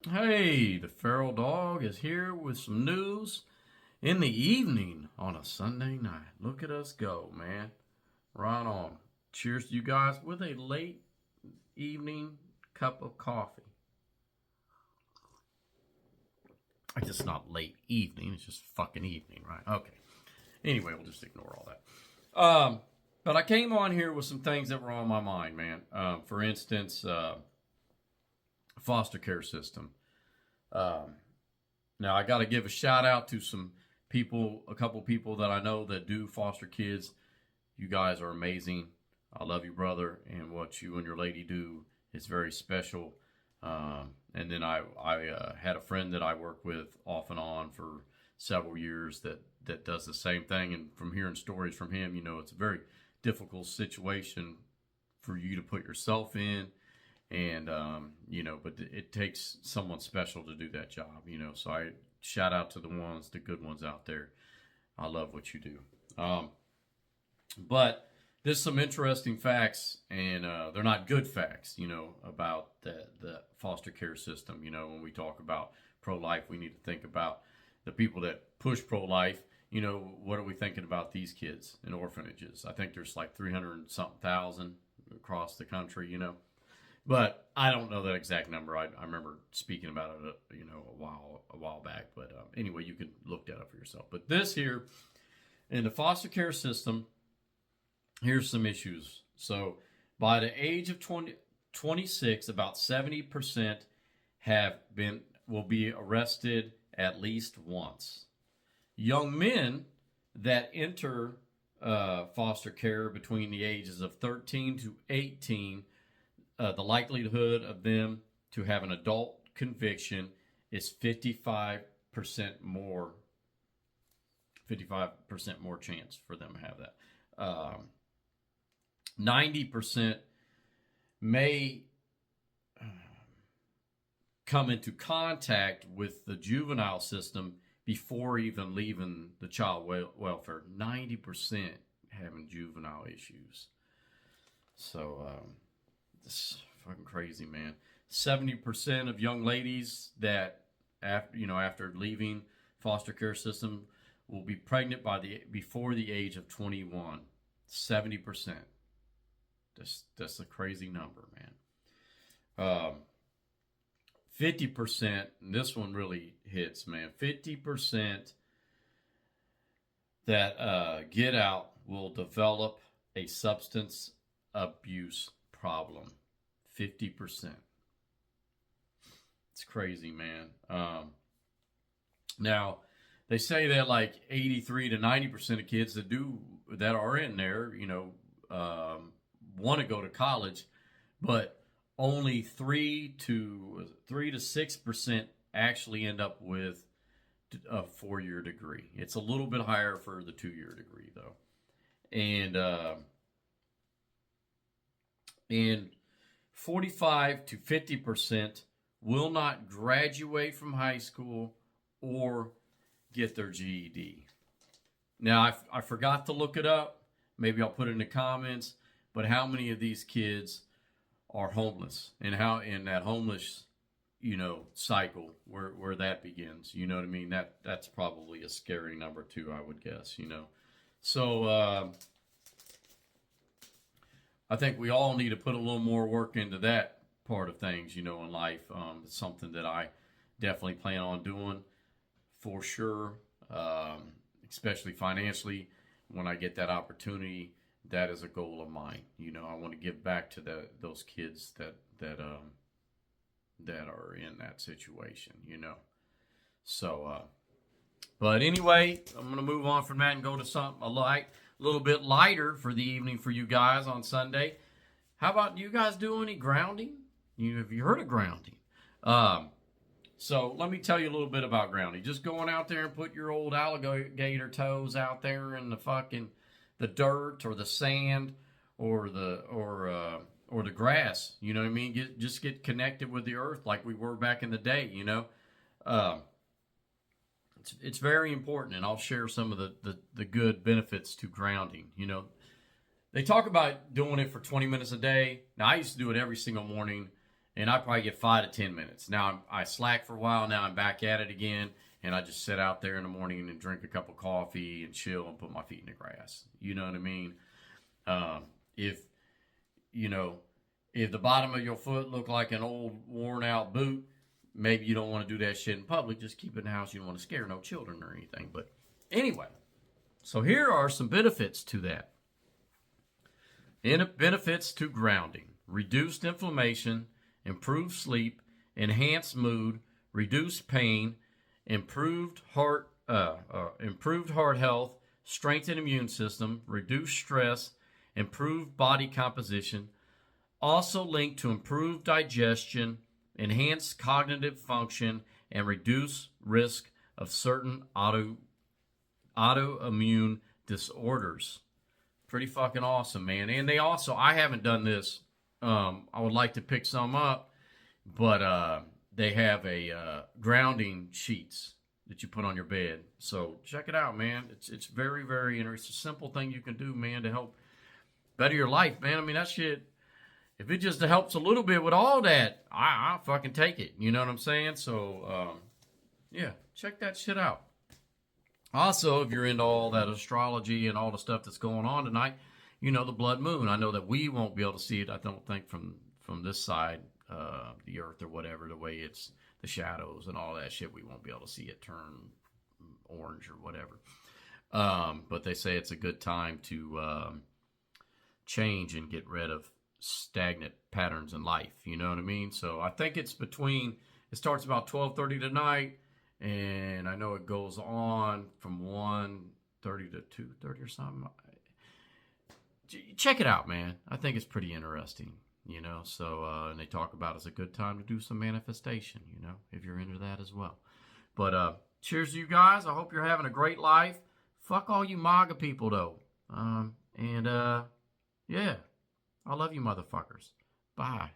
Hey, the feral dog is here with some news in the evening on a Sunday night. Look at us go, man. Right on. Cheers to you guys with a late evening cup of coffee. I guess not late evening, it's just fucking evening, right? Okay. Anyway, we'll just ignore all that. But I came on here with some things that were on my mind, man. For instance, foster care system. Um, Now I got to give a shout out to some people, a couple people that I know that do foster kids. You guys are amazing. I love you, brother, and what you and your lady do is very special. And then I had a friend that I work with off and on for several years that does the same thing. And from hearing stories from him, it's a very difficult situation for you to put yourself in, and but it takes someone special to do that job. So I shout out to the good ones out there. I love what you do. But there's some interesting facts, and they're not good facts, about the foster care system. When we talk about pro-life, we need to think about the people that push pro-life. What are we thinking about these kids in orphanages? I think there's like 300 and something thousand across the country. But I don't know that exact number. I remember speaking about it, a while back. But anyway, you can look that up for yourself. But this here in the foster care system, here's some issues. So by the age of 26, about 70% will be arrested at least once. Young men that enter foster care between the ages of 13 to 18, the likelihood of them to have an adult conviction is 55% more. 55% more chance for them to have that. 90% may come into contact with the juvenile system before even leaving the child welfare. 90% having juvenile issues. So this is fucking crazy, man. 70% of young ladies that after leaving foster care system will be pregnant before the age of 21. 70%. That's a crazy number, man. 50%, and this one really hits, man. 50% that get out will develop a substance abuse problem. 50%. It's crazy, man. Now, they say that like 83 to 90% of kids that are in there, want to go to college, but only 3 to 6% actually end up with a 4-year degree. It's a little bit higher for the 2-year degree though, and 45 to 50% will not graduate from high school or get their GED. Now, I forgot to look it up. Maybe I'll put it in the comments. But how many of these kids are homeless, and how in that homeless, cycle where that begins? You know what I mean? That's probably a scary number too, I would guess. So I think we all need to put a little more work into that part of things, in life. It's something that I definitely plan on doing for sure, especially financially when I get that opportunity. That is a goal of mine. I want to give back to those kids that are in that situation. So, but anyway, I'm gonna move on from that and go to something a little bit lighter for the evening for you guys on Sunday. How about, do you guys do any grounding? Have you heard of grounding? So let me tell you a little bit about grounding. Just going out there and put your old alligator toes out there in the dirt or the sand or the grass. You know what I mean? Just get connected with the earth like we were back in the day. It's very important, and I'll share some of the good benefits to grounding. They talk about doing it for 20 minutes a day. Now, I used to do it every single morning and I probably get 5 to 10 minutes. Now I slack for a while. Now I'm back at it again, and I just sit out there in the morning and drink a cup of coffee and chill and put my feet in the grass. You know what I mean? If you know, if the bottom of your foot look like an old worn out boot, maybe you don't want to do that shit in public. Just keep it in the house. You don't want to scare no children or anything. But anyway, so here are some benefits to that. Benefits to grounding: reduced inflammation, improved sleep, enhanced mood, reduced pain, improved heart health, strengthened immune system, reduced stress, improved body composition. Also linked to improved digestion, enhanced cognitive function, and reduced risk of certain autoimmune disorders. Pretty fucking awesome, man. And they also, I haven't done this. I would like to pick some up, but they have a grounding sheets that you put on your bed. So check it out, man. It's very, very interesting. It's a simple thing you can do, man, to help better your life, man. I mean, that shit, if it just helps a little bit with all that, I'll fucking take it. You know what I'm saying? So, yeah, check that shit out. Also, if you're into all that astrology and all the stuff that's going on tonight, you know, the blood moon. I know that we won't be able to see it, I don't think, from this side, the earth or whatever, the way it's the shadows and all that shit. We won't be able to see it turn orange or whatever. But they say it's a good time to change and get rid of stagnant patterns in life. You know what I mean? So I think it starts about 12:30 tonight. And I know it goes on from 1:30 to 2:30 or something. Check it out, man. I think it's pretty interesting, you know. So, and they talk about it's a good time to do some manifestation, you know, if you're into that as well. But cheers to you guys. I hope you're having a great life. Fuck all you MAGA people, though. Yeah, I love you motherfuckers. Bye.